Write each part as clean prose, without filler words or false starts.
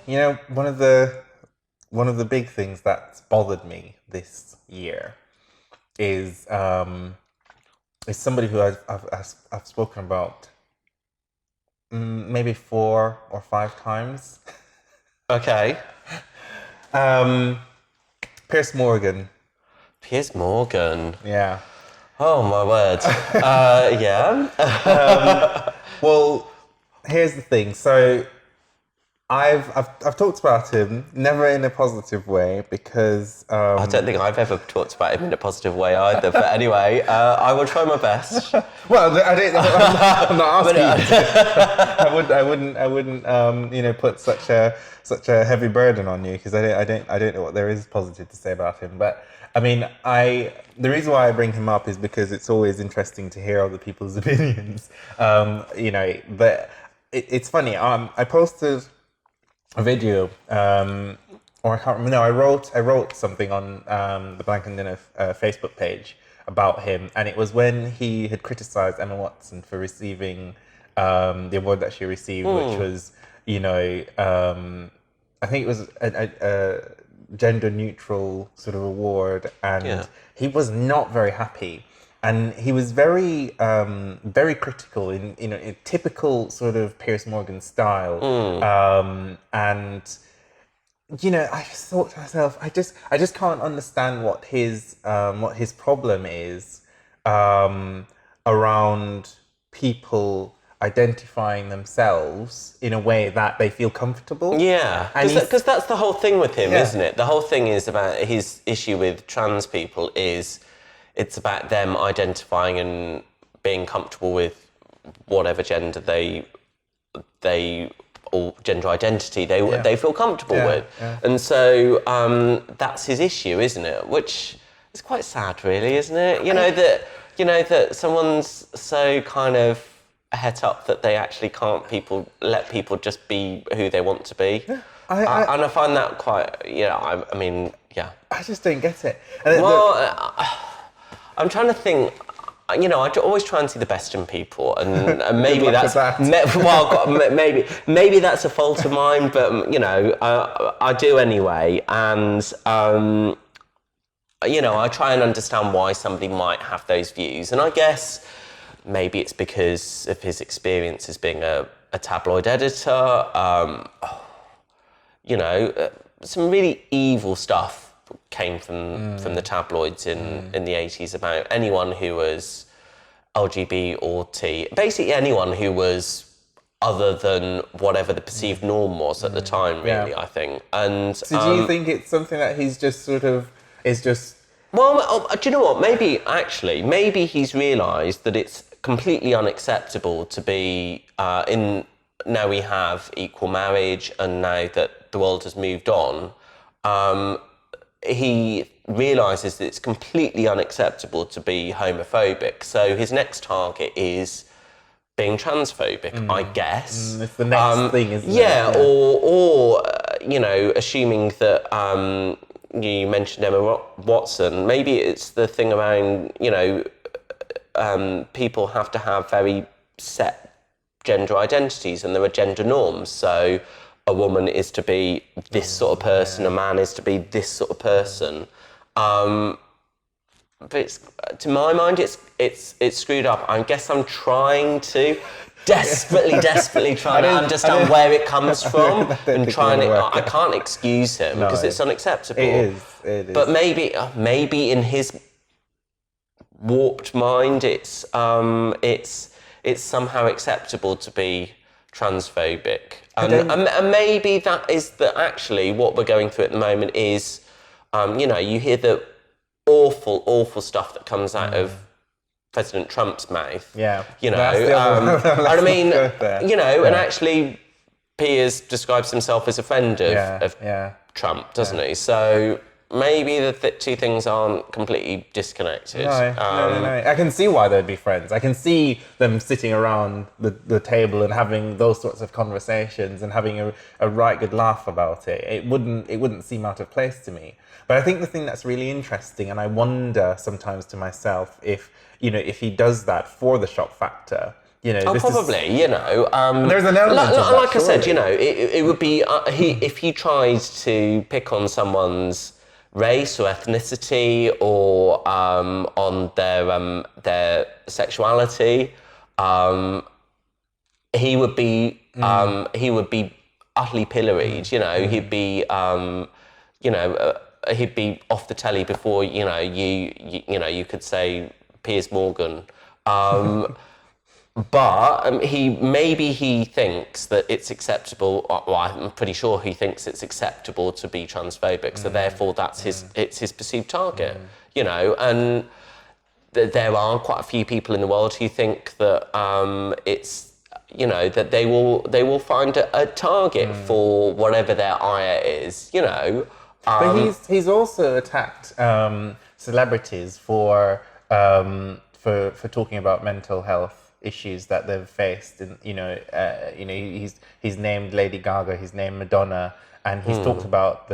one of the big things that's bothered me this year is somebody who I've spoken about maybe 4 or 5 times. Okay. Um, Piers Morgan. Piers Morgan. Yeah. Oh my word. Yeah. Well, here's the thing. So I've talked about him, never in a positive way, because I don't think I've ever talked about him in a positive way either. But anyway, I will try my best. well, I don't. I'm not asking you to. I wouldn't. Put such a heavy burden on you, because I don't know what there is positive to say about him. But I mean, the reason why I bring him up is because it's always interesting to hear other people's opinions. But it's funny. I posted a video, or I can't remember. No, I wrote something on the Blank and Dinner Facebook page about him, and it was when he had criticised Emma Watson for receiving the award that she received, which was, I think it was a gender neutral sort of award, and Yeah. he was not very happy. And he was very critical in typical sort of Piers Morgan style. And I just thought to myself, I just can't understand what his problem is around people identifying themselves in a way that they feel comfortable. Yeah, And because that's the whole thing with him, Yeah. isn't it? The whole thing is about his issue with trans people is it's about them identifying and being comfortable with whatever gender they or gender identity they feel comfortable with. Yeah. And so that's his issue, isn't it? Which is quite sad, really, isn't it? That someone's so kind of het up that they actually can't let people just be who they want to be. and I find that quite, I mean, yeah. I just don't get it. And I'm trying to think. I always try and see the best in people, and maybe luck that's with that. maybe that's a fault of mine, but I do anyway, and I try and understand why somebody might have those views, and I guess maybe it's because of his experience as being a tabloid editor. Some really evil stuff came from the tabloids in the 80s about anyone who was LGBT or T, basically anyone who was other than whatever the perceived norm was at the time, really, I think. And so do you think it's something that he's just sort of is just... Well, do you know what? Maybe he's realised that it's completely unacceptable to be now we have equal marriage, and now that the world has moved on, he realises that it's completely unacceptable to be homophobic. So his next target is being transphobic, I guess. It's the next thing, isn't it? Yeah, or assuming that you mentioned Emma Watson, maybe it's the thing around, people have to have very set gender identities, and there are gender norms. So a woman is to be this sort of person, a man is to be this sort of person. But to my mind, it's screwed up. I guess I'm trying to desperately trying to understand where it comes from, and trying to. I can't excuse him because it's unacceptable. It is. But maybe in his warped mind, it's somehow acceptable to be transphobic, and maybe that is actually what we're going through at the moment is, you hear the awful stuff that comes out of President Trump's mouth. Yeah. And I mean, and actually Piers describes himself as a friend of Trump, doesn't he? So maybe the two things aren't completely disconnected. No. I can see why they'd be friends. I can see them sitting around the table and having those sorts of conversations and having a right good laugh about it. It wouldn't seem out of place to me. But I think the thing that's really interesting, and I wonder sometimes to myself if he does that for the shock factor, You know, Oh, probably. You know, there's an element of that, like I said, surely. you know, it would be if he tries to pick on someone's race or ethnicity or on their sexuality, he would be utterly pilloried. You know, he'd be you know he'd be off the telly before you could say Piers Morgan. But he thinks that it's acceptable. Well, I'm pretty sure he thinks it's acceptable to be transphobic. So therefore, it's his perceived target. You know, and there are quite a few people in the world who think that it's that they will find a target for whatever their ire is. You know, But he's also attacked celebrities for talking about mental health issues that they've faced, and he's named Lady Gaga, he's named Madonna, and he's talked about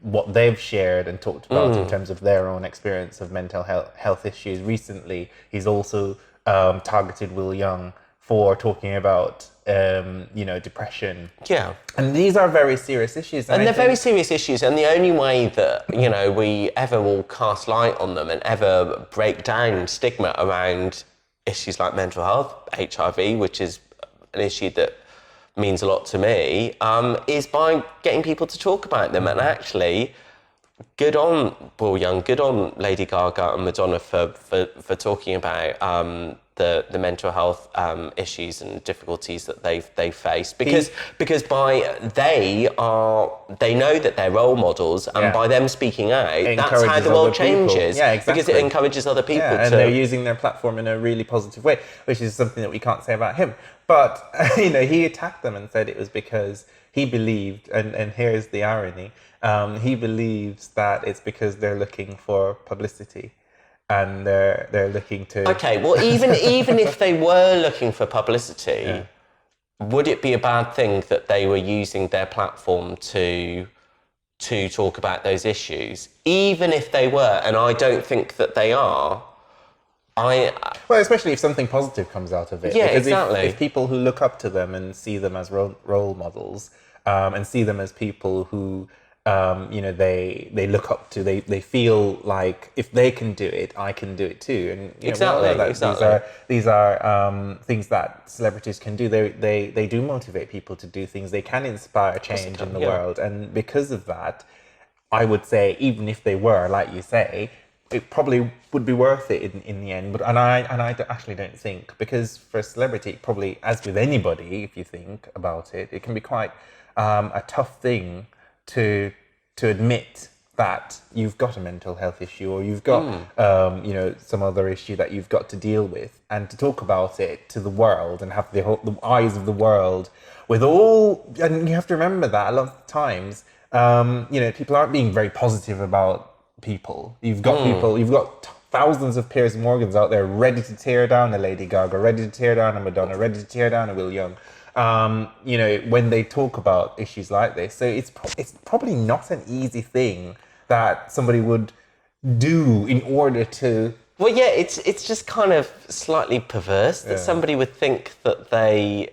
what they've shared and talked about in terms of their own experience of mental health issues. Recently, he's also targeted Will Young for talking about depression. Yeah. And these are very serious issues. And they're very serious issues, and the only way that, we ever will cast light on them and ever break down stigma around issues like mental health, HIV, which is an issue that means a lot to me, is by getting people to talk about them. And actually, good on Will Young, good on Lady Gaga and Madonna for talking about the mental health issues and difficulties that they face, because they know that they're role models, and by them speaking out, that's how the world changes. Yeah, exactly. Because it encourages other people and they're using their platform in a really positive way, which is something that we can't say about him. But he attacked them and said it was because he believed, and here's the irony, he believes that it's because they're looking for publicity. And they're looking to... Okay, well, even if they were looking for publicity, would it be a bad thing that they were using their platform to talk about those issues? Even if they were, and I don't think that they are, Well, especially if something positive comes out of it. Yeah, because exactly. If people who look up to them and see them as role models, and see them as people who... they look up to, they feel like if they can do it, I can do it too. And exactly. These are things that celebrities can do. They do motivate people to do things. They can inspire change in the world. And because of that, I would say, even if they were, like you say, it probably would be worth it in the end. But I actually don't think, because for a celebrity, probably, as with anybody, if you think about it, it can be quite a tough thing to admit that you've got a mental health issue, or you've got some other issue that you've got to deal with, and to talk about it to the world and have the eyes of the world with all. And you have to remember that a lot of times, people aren't being very positive about people. You've got thousands of Piers Morgans out there ready to tear down a Lady Gaga, ready to tear down a Madonna, ready to tear down a Will Young. When they talk about issues like this. So it's probably not an easy thing that somebody would do in order to... Well, yeah, it's just kind of slightly perverse that somebody would think that they...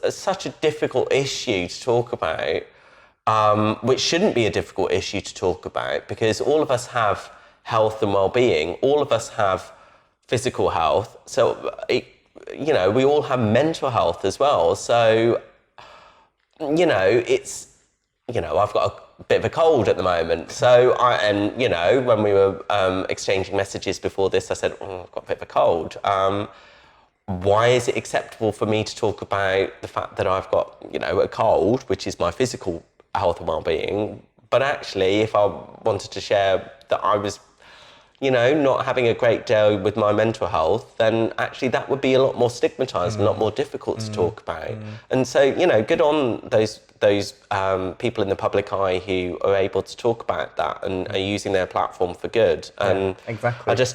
such a difficult issue to talk about, which shouldn't be a difficult issue to talk about, because all of us have health and well-being. All of us have physical health. So... we all have mental health as well. So, it's, I've got a bit of a cold at the moment. So, when we were exchanging messages before this, I said, I've got a bit of a cold. Why is it acceptable for me to talk about the fact that I've got, a cold, which is my physical health and well-being? But actually, if I wanted to share that I was not having a great day with my mental health, then actually that would be a lot more stigmatised and a lot more difficult to talk about. And so, good on those people in the public eye who are able to talk about that and are using their platform for good. And exactly.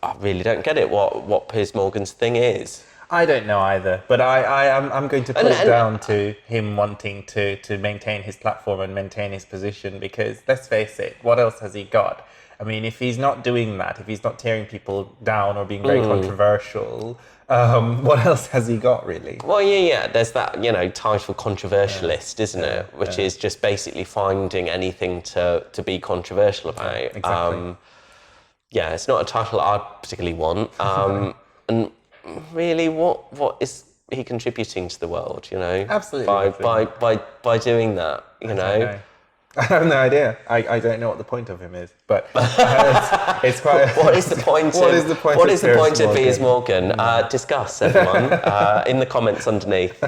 I really don't get it, what Piers Morgan's thing is. I don't know either, but I'm going to put it down to him wanting to maintain his platform and maintain his position, because let's face it, what else has he got? I mean, if he's not doing that, if he's not tearing people down or being very controversial, what else has he got, really? Well, yeah. There's that, title controversialist, isn't it? Which is just basically finding anything to be controversial about. Exactly. It's not a title I'd particularly want. And really, what is he contributing to the world? Absolutely. By doing that, I have no idea. I don't know what the point of him is, but it's quite. What is the point? What is the point? What is the point of Piers Morgan? Discuss, everyone, in the comments underneath.